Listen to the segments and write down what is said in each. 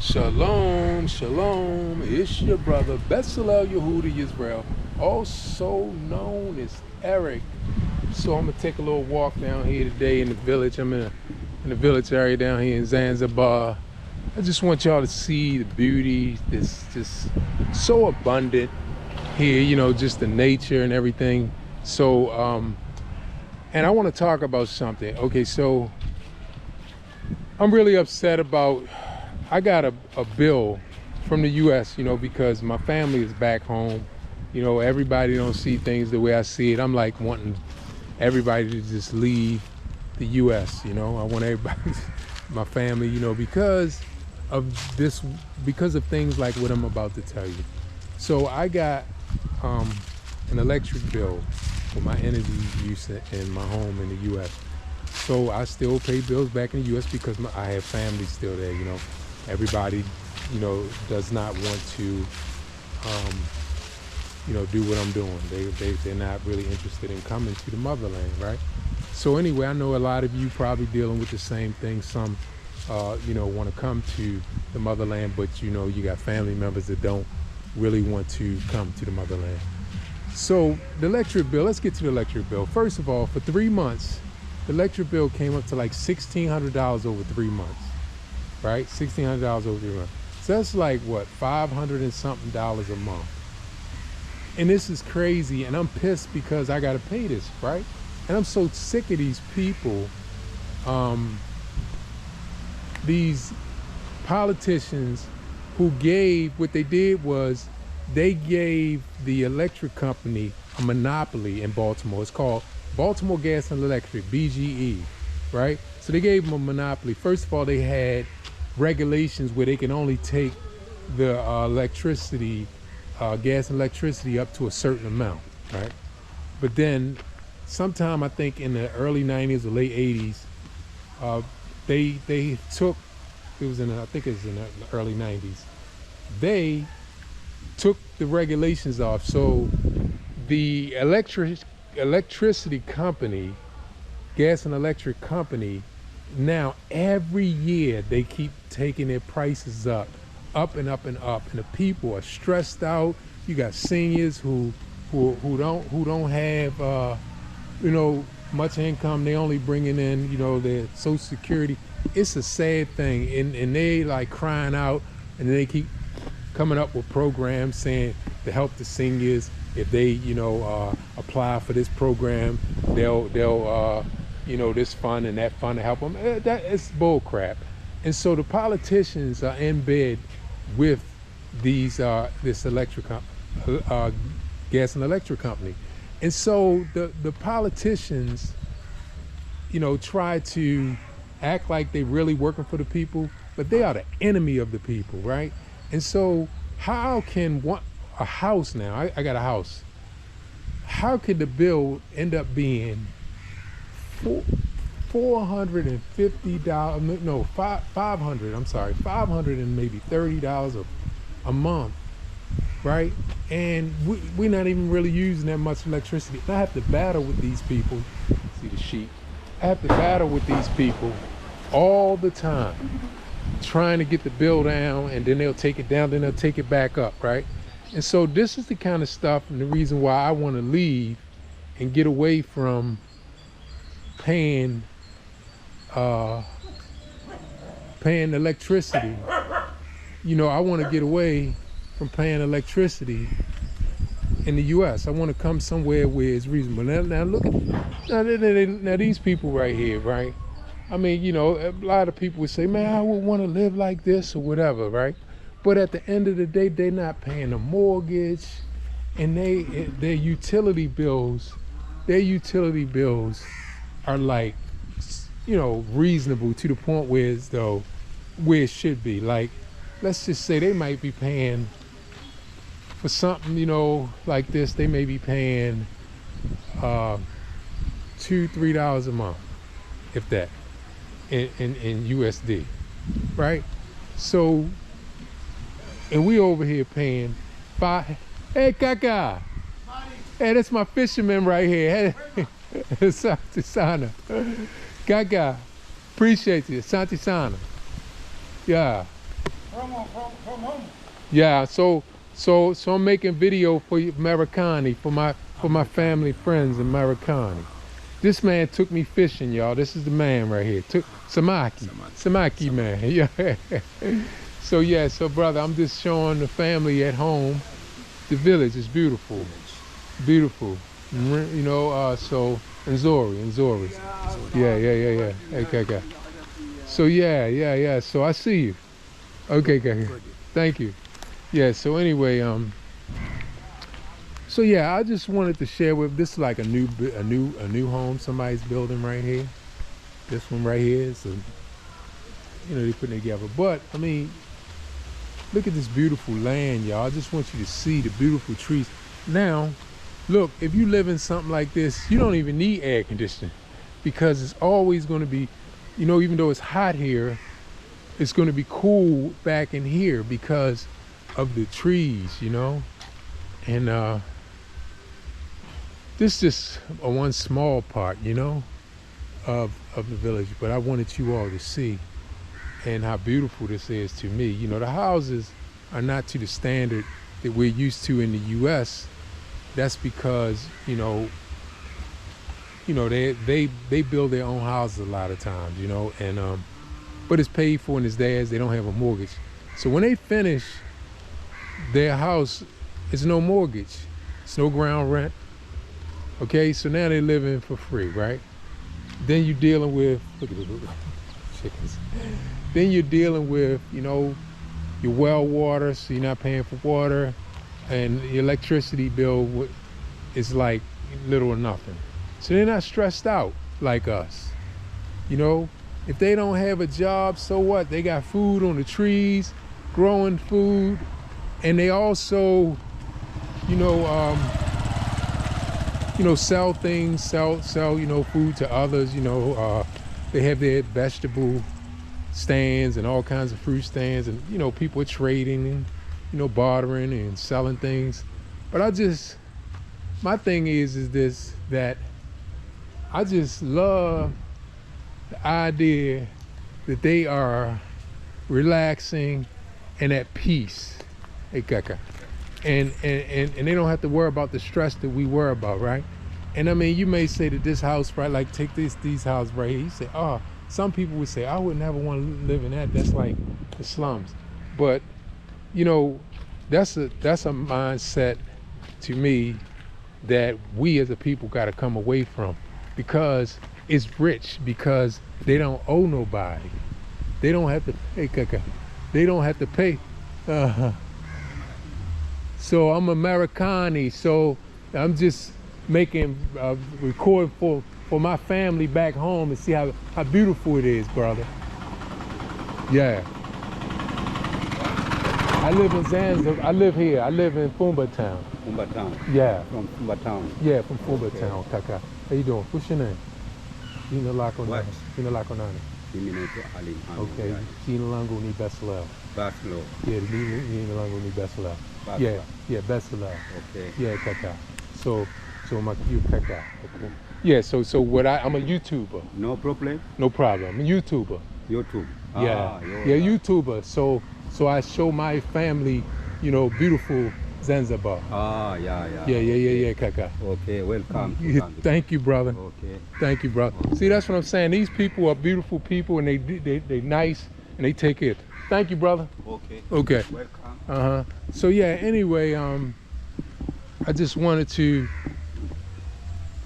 Shalom, shalom. It's your brother Bezalel Yehudi Israel, also known as Eric. So I'm gonna take a little walk down here today in the village. I'm in the village area down here in Zanzibar. I just want y'all to see the beauty. This just so abundant here. You know, just the nature and everything. So, and I want to talk about something. Okay, so I'm really upset about. I got a bill from the U.S., you know, because my family is back home. You know, everybody don't see things the way I see it. I'm like wanting everybody to just leave the U.S., you know. I want everybody, my family, you know, because of things like what I'm about to tell you. So I got an electric bill for my energy use in my home in the U.S. So I still pay bills back in the U.S. because I have family still there, you know. Everybody, you know, does not want to, you know, do what I'm doing. They're not really interested in coming to the motherland, right? So anyway, I know a lot of you probably dealing with the same thing. Some, you know, want to come to the motherland, but, you know, you got family members that don't really want to come to the motherland. So the electric bill, let's get to the electric bill. First of all, for 3 months, the electric bill came up to like $1,600 over 3 months. Right, $1,600 over 3 months. So that's like what, $500 and something a month. And this is crazy, and I'm pissed because I gotta pay this, right? And I'm so sick of these people, these politicians who gave, what they did was they gave the electric company a monopoly in Baltimore. It's called Baltimore Gas and Electric, BGE, right? So they gave them a monopoly. First of all, they had regulations where they can only take the electricity, gas and electricity up to a certain amount, right? But then sometime, I think in the early 90s or late 80s, they took, it was in, I think it was in the early 90s, they took the regulations off. So the electricity company, gas and electric company, now every year they keep taking their prices up and up and up, and the people are stressed out. You got seniors who don't have you know, much income. They only bringing in, you know, their Social Security. It's a sad thing, and they like crying out, and they keep coming up with programs saying to help the seniors. If they, you know, apply for this program, they'll you know, this fund and that fund to help them. That is bull crap. And so the politicians are in bed with these this electric gas and electric company. And so the politicians, you know, try to act like they're really working for the people, but they are the enemy of the people, right? And so how can a house now, I got a house, how could the bill end up being $450, no, 500, I'm sorry, $500 and maybe $30 a month, right? And we're not even really using that much electricity. And I have to battle with these people. See the sheep? I have to battle with these people all the time, trying to get the bill down, and then they'll take it down, then they'll take it back up, right? And so this is the kind of stuff and the reason why I want to leave and get away from paying electricity. You know, I want to get away from paying electricity in the U.S. I want to come somewhere where it's reasonable. Now look at now these people right here, right? I mean, you know, a lot of people would say, man, I would want to live like this or whatever, right? But at the end of the day, they're not paying a mortgage, and their utility bills are like, you know, reasonable to the point where where it should be. Like, let's just say they might be paying for something, you know, like this, they may be paying $2-3 a month, if that, in USD, right? So, and we over here paying $5. Hey, Kaka. Hey, that's my fisherman right here. Hey, Santi Sana. Gaga, appreciate you. Santi Sana. Yeah. From home. Yeah, so I'm making video for Americani, for my family, friends in Americani. This man took me fishing, y'all. This is the man right here. Took Samaki man. Yeah. So yeah, so brother, I'm just showing the family at home. The village is beautiful. Beautiful. You know, so Nzori. Yeah. Okay. So yeah. So I see you. Okay. Thank you. Yeah, so anyway, so yeah, I just wanted to share with this is like a new home somebody's building right here. This one right here, so you know they putting it together. But I mean, look at this beautiful land, y'all. I just want you to see the beautiful trees. Now, look, if you live in something like this, you don't even need air conditioning because it's always going to be, you know, even though it's hot here, it's going to be cool back in here because of the trees, you know. And this is just one small part, you know, of the village, but I wanted you all to see and how beautiful this is to me. You know, the houses are not to the standard that we're used to in the US. That's because, you know, they build their own houses a lot of times, you know, and but it's paid for and it's theirs. They don't have a mortgage. So when they finish their house, it's no mortgage, it's no ground rent. Okay, so now they're living for free, right? Then you're dealing with, look at the chickens. Then you're dealing with, you know, your well water, so you're not paying for water, and the electricity bill is like little or nothing. So they're not stressed out like us, you know? If they don't have a job, so what? They got food on the trees, growing food, and they also, you know, sell things, sell, you know, food to others. You know, they have their vegetable stands and all kinds of fruit stands, and you know, people are trading and, you know, bartering and selling things. But my thing is this, that I just love the idea that they are relaxing and at peace. Hey, Kaka. And they don't have to worry about the stress that we worry about, right? And I mean, you may say that this house, right, like take these houses right here, you say, oh, some people would say, I would never want to live in that. That's like the slums. But, you know, that's a mindset to me that we as a people got to come away from, because it's rich, because they don't owe nobody. They don't have to pay, Kaka. They don't have to pay. So I'm Americani, so I'm just making record for my family back home and see how beautiful it is, brother. Yeah. I live in Zanzibar. I live here. I live in Fumba Town. Fumba Town. Yeah. From Fumba Town. Yeah, from Fumba Okay. Town, Kaka. How you doing? What's your name? Jina lako What? nani? Jina lako nani? Mimi naitwa Ali Mohamed. Okay. Jina langu ni Besalel. Baslo. Yeah, jina langu ni Besalel. Baslo. Yeah, Besalel. Okay. Yeah, Kaka. So you Kaka. Okay. Yeah, so what I'm a YouTuber. No problem. No problem. I'm a YouTuber. YouTube. Yeah. you're YouTuber. So I show my family, you know, beautiful Zanzibar. Yeah, Kaka. Okay, welcome. to Yeah, Zanzibar. thank you, brother. Okay. Thank you, brother. See, that's what I'm saying. These people are beautiful people, and they nice, and they take it. Thank you, brother. Okay. Okay. Welcome. So yeah, anyway, I just wanted to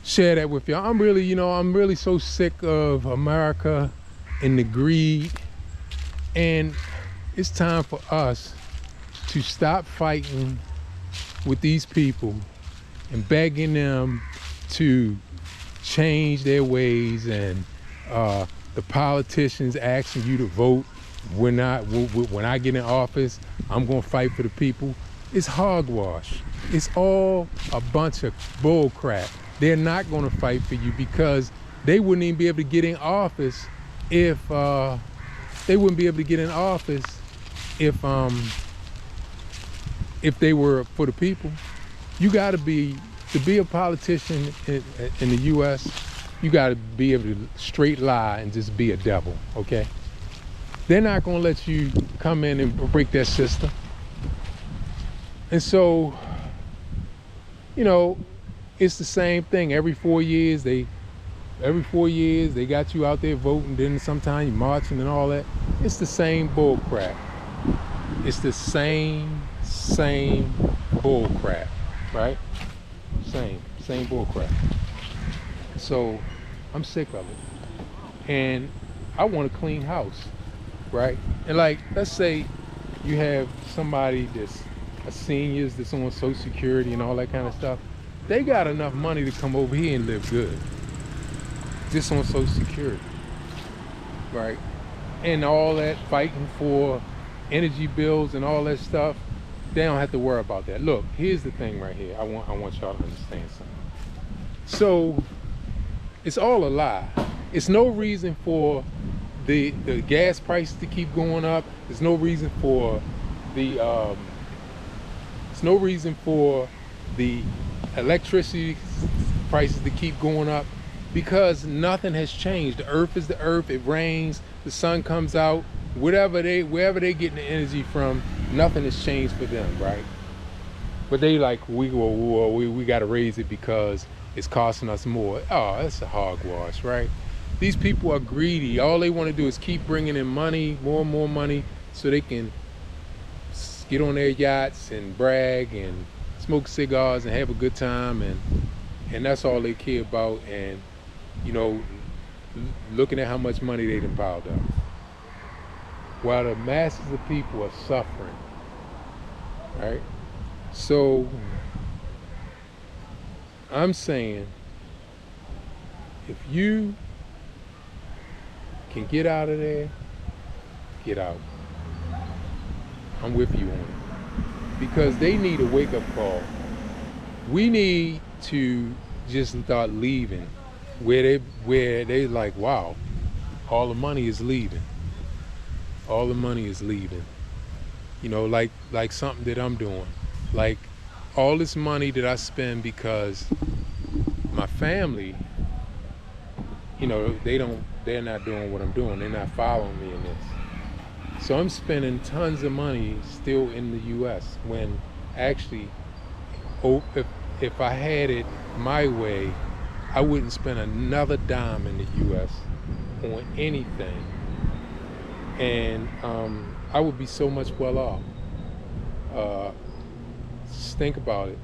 share that with y'all. I'm really so sick of America and the greed, and it's time for us to stop fighting with these people and begging them to change their ways, and the politicians asking you to vote. When I get in office, I'm gonna fight for the people. It's hogwash. It's all a bunch of bull crap. They're not gonna fight for you because they wouldn't even be able to get in office if if they were for the people. You gotta to be a politician in the US, you gotta be able to straight lie and just be a devil, okay? they're not going to let you come in and break their system. And so, you know, it's the same thing. Every 4 years, they got you out there voting. Then sometimes you marching and all that. It's the same bull crap. It's the same bull crap, right? Same bull crap. So I'm sick of it. And I want a clean house, right? And like, let's say you have somebody that's a seniors that's on Social Security and all that kind of stuff. They got enough money to come over here and live good. Just on Social Security, right? And all that fighting for energy bills and all that stuff, they don't have to worry about that. Look, here's the thing right here. I want y'all to understand something. So it's all a lie. It's no reason for the gas prices to keep going up. There's no reason for the electricity prices to keep going up, because nothing has changed. The earth is the earth. It rains, the sun comes out, wherever they getting the energy from, nothing has changed for them, right? But they like, we got to raise it because it's costing us more. Oh, that's a hogwash, right? These people are greedy. All they want to do is keep bringing in money, more and more money, so they can get on their yachts and brag and smoke cigars and have a good time, and that's all they care about. And you know, looking at how much money they done piled up, while the masses of people are suffering, right? So I'm saying, if you can get out of there, get out. I'm with you on it. Because they need a wake-up call. We need to just start leaving where they like, wow, all the money is leaving. All the money is leaving. You know, like something that I'm doing. Like all this money that I spend because my family, you know, they're not doing what I'm doing. They're not following me in this. So I'm spending tons of money still in the U.S. when actually, if I had it my way, I wouldn't spend another dime in the U.S. on anything. And I would be so much well off. Just think about it.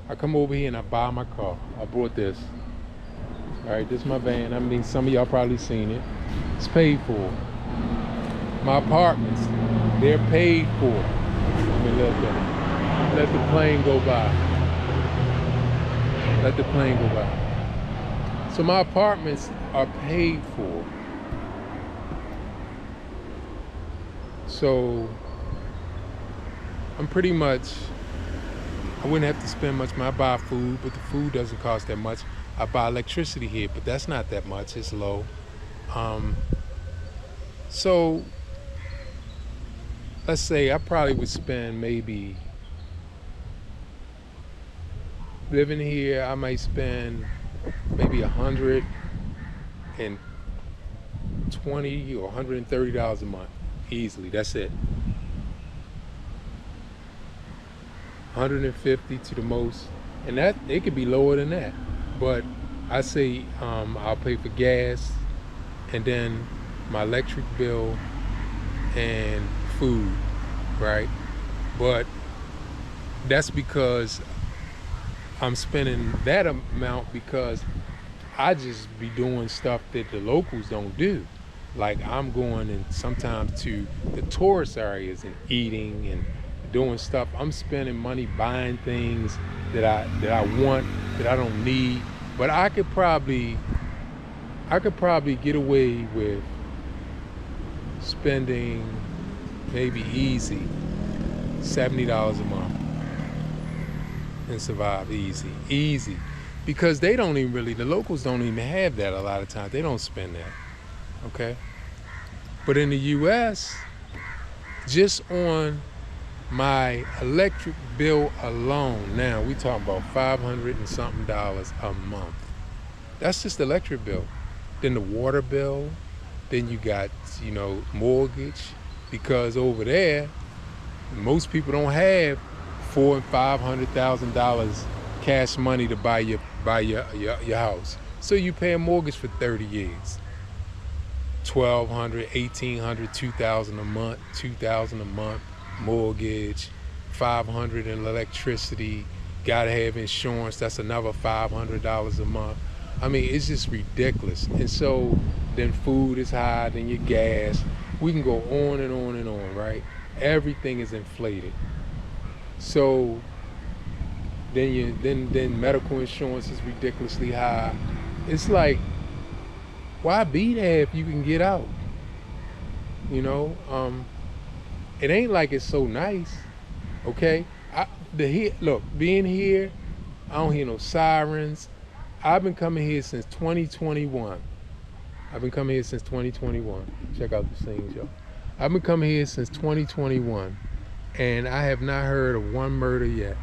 I come over here and I buy my car. I bought this. All right, this is my van. I mean, some of y'all probably seen it. It's paid for. My apartments, they're paid for. Let me let the plane go by. Let the plane go by. So my apartments are paid for. So I'm pretty much, I wouldn't have to spend much. I buy food, but the food doesn't cost that much. I buy electricity here, but that's not that much. It's low. So let's say I probably would spend maybe, living here, I might spend maybe $120 or $130 a month. Easily, that's it. 150 to the most, and that it could be lower than that. But I say I'll pay for gas, and then my electric bill and food, right? But that's because I'm spending that amount because I just be doing stuff that the locals don't do. Like I'm going and sometimes to the tourist areas and eating and doing stuff. I'm spending money buying things that I want, that I don't need. But I could probably get away with spending maybe easy $70 a month and survive easy. Because they don't even really, the locals don't even have that a lot of times. They don't spend that. Okay, but in the U.S., just on my electric bill alone, now we talking about $500 and something a month. That's just the electric bill. Then the water bill, Then you got, mortgage, because over there, most people don't have $400,000 and $500,000 cash money to buy your house. So you pay a mortgage for 30 years. $1,200, $1,800, $2,000 a month, $2,000 a month mortgage, $500 in electricity. Gotta have insurance. That's another $500 a month. I mean, it's just ridiculous. And so then food is high, then your gas. We can go on and on and on, right? Everything is inflated. So then medical insurance is ridiculously high. It's like, why be there if you can get out? It ain't like it's so nice, okay? Being here, I don't hear no sirens. I've been coming here since 2021. Check out the scenes, y'all. I've been coming here since 2021, and I have not heard of one murder yet.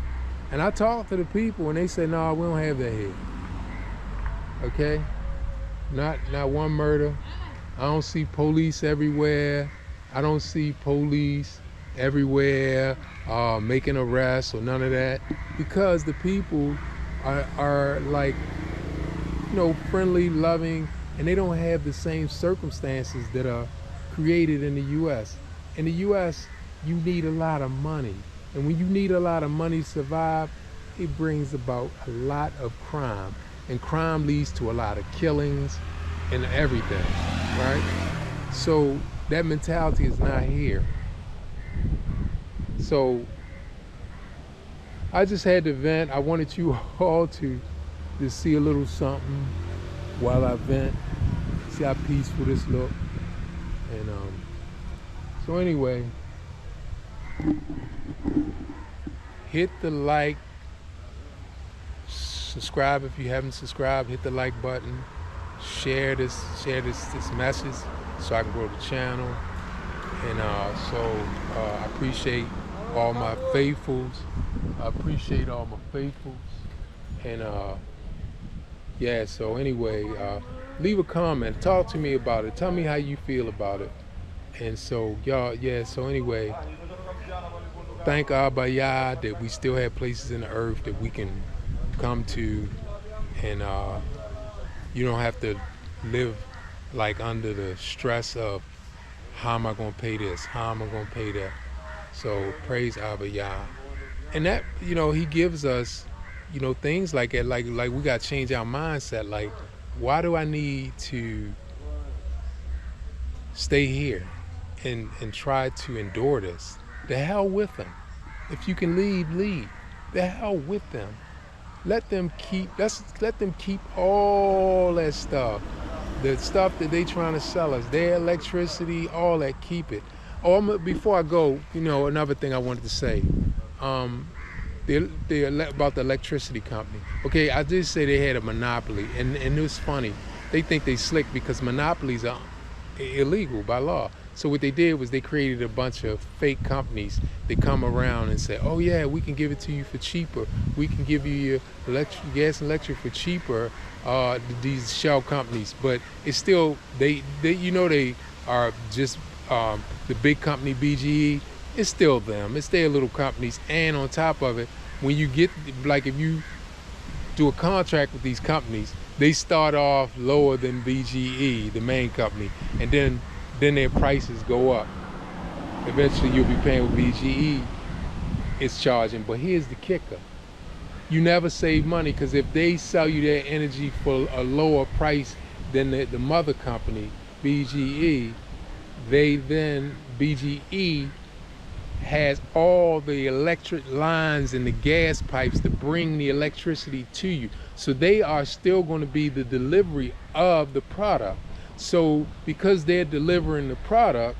And I talk to the people, and they say, no, we don't have that here. Okay? Not one murder. I don't see police everywhere. I don't see police everywhere making arrests or none of that, because the people are like, friendly, loving, and they don't have the same circumstances that are created in the U.S. In the U.S., you need a lot of money. And when you need a lot of money to survive, it brings about a lot of crime. And crime leads to a lot of killings and everything, right? So that mentality is not here. So I just had to vent. I wanted you all to see a little something while I vent. See how peaceful this look. And so anyway, hit the like, subscribe if you haven't subscribed, hit the like button, share this message so I can grow the channel. And I appreciate all my faithfuls. And so anyway, leave a comment, talk to me about it, tell me how you feel about it. And so so anyway, thank Abba Yah that we still have places in the earth that we can come to, and you don't have to live like under the stress of how am I gonna pay this, how am I gonna pay that. So praise Abba Yah. And that, he gives us, things like that, like we gotta change our mindset. Like, why do I need to stay here and try to endure this? The hell with them. If you can leave, leave. The hell with them. Let them keep all that stuff. The stuff that they trying to sell us, their electricity, all that, keep it. Before I go, another thing I wanted to say. About the electricity company. Okay, I did say they had a monopoly, and it was funny. They think they slick because monopolies are illegal by law. So what they did was they created a bunch of fake companies that come around and say, oh yeah, we can give it to you for cheaper. We can give you your gas and electric for cheaper, these shell companies. But it's still, they are just the big company, BGE. It's still them. It's their little companies. And on top of it, when you get, like, if you do a contract with these companies, they start off lower than BGE, the main company, and then their prices go up. Eventually you'll be paying with BGE, it's charging. But here's the kicker. You never save money, because if they sell you their energy for a lower price than the mother company, BGE, BGE has all the electric lines and the gas pipes to bring the electricity to you. So they are still going to be the delivery of the product. So because they're delivering the product,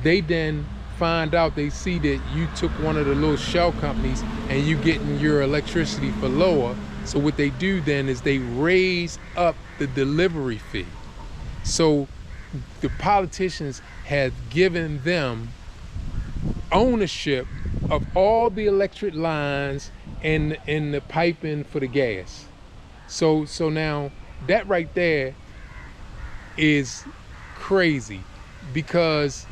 they then find out, they see that you took one of the little shell companies and you getting your electricity for lower. So what they do then is they raise up the delivery fee. So the politicians have given them ownership of all the electric lines and the piping for the gas. So now that right there is crazy because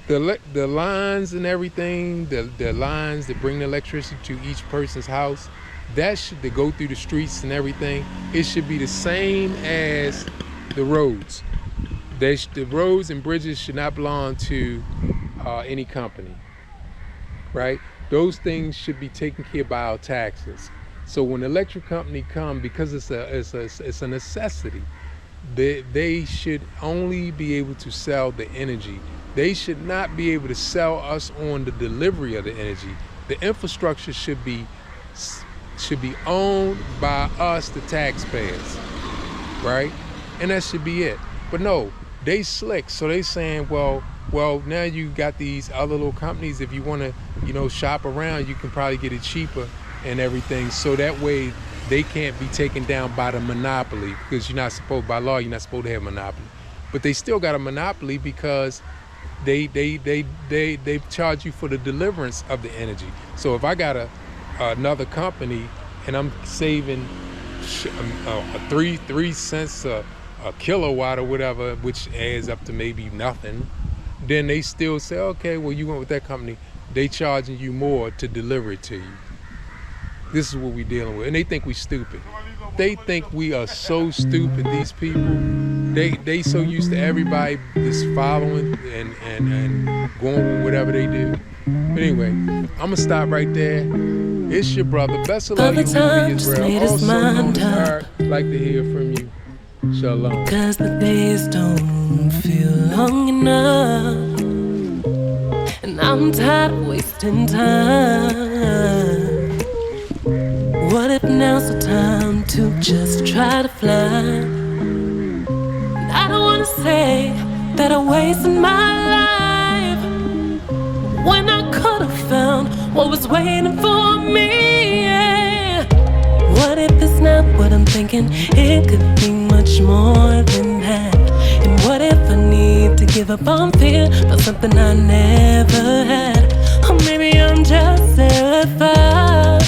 the lines and everything, the lines that bring the electricity to each person's house, that go through the streets and everything, it should be the same as the roads. The roads and bridges should not belong to any company, right? Those things should be taken care of by our taxes. So when the electric company come, because it's a necessity, they should only be able to sell the energy. They should not be able to sell us on the delivery of the energy. The infrastructure should be owned by us, the taxpayers, right? And that should be it. But no, they slick. So they saying, well, now you got these other little companies. If you want to, shop around, you can probably get it cheaper and everything. So that way they can't be taken down by the monopoly, because by law, you're not supposed to have a monopoly. But they still got a monopoly because they charge you for the deliverance of the energy. So if I got another company and I'm saving 3 cents a kilowatt or whatever, which adds up to maybe nothing, then they still say, okay, well, you went with that company, they charging you more to deliver it to you. This is what we're dealing with. And they think we stupid. They think we are so stupid, these people. They so used to everybody just following and going with whatever they do. But anyway, I'm gonna stop right there. It's your brother. Best of luck to you, Israel. Also known as Eric. Like to hear from you. Shalom. Because the days don't feel long enough, and I'm tired of wasting time. What if now's the time to just try to fly? And I don't wanna say that I wasted my life when I could have found what was waiting for me, yeah. What if it's not what I'm thinking? It could be much more than that. And what if I need to give up on fear for something I never had? Or maybe I'm just terrified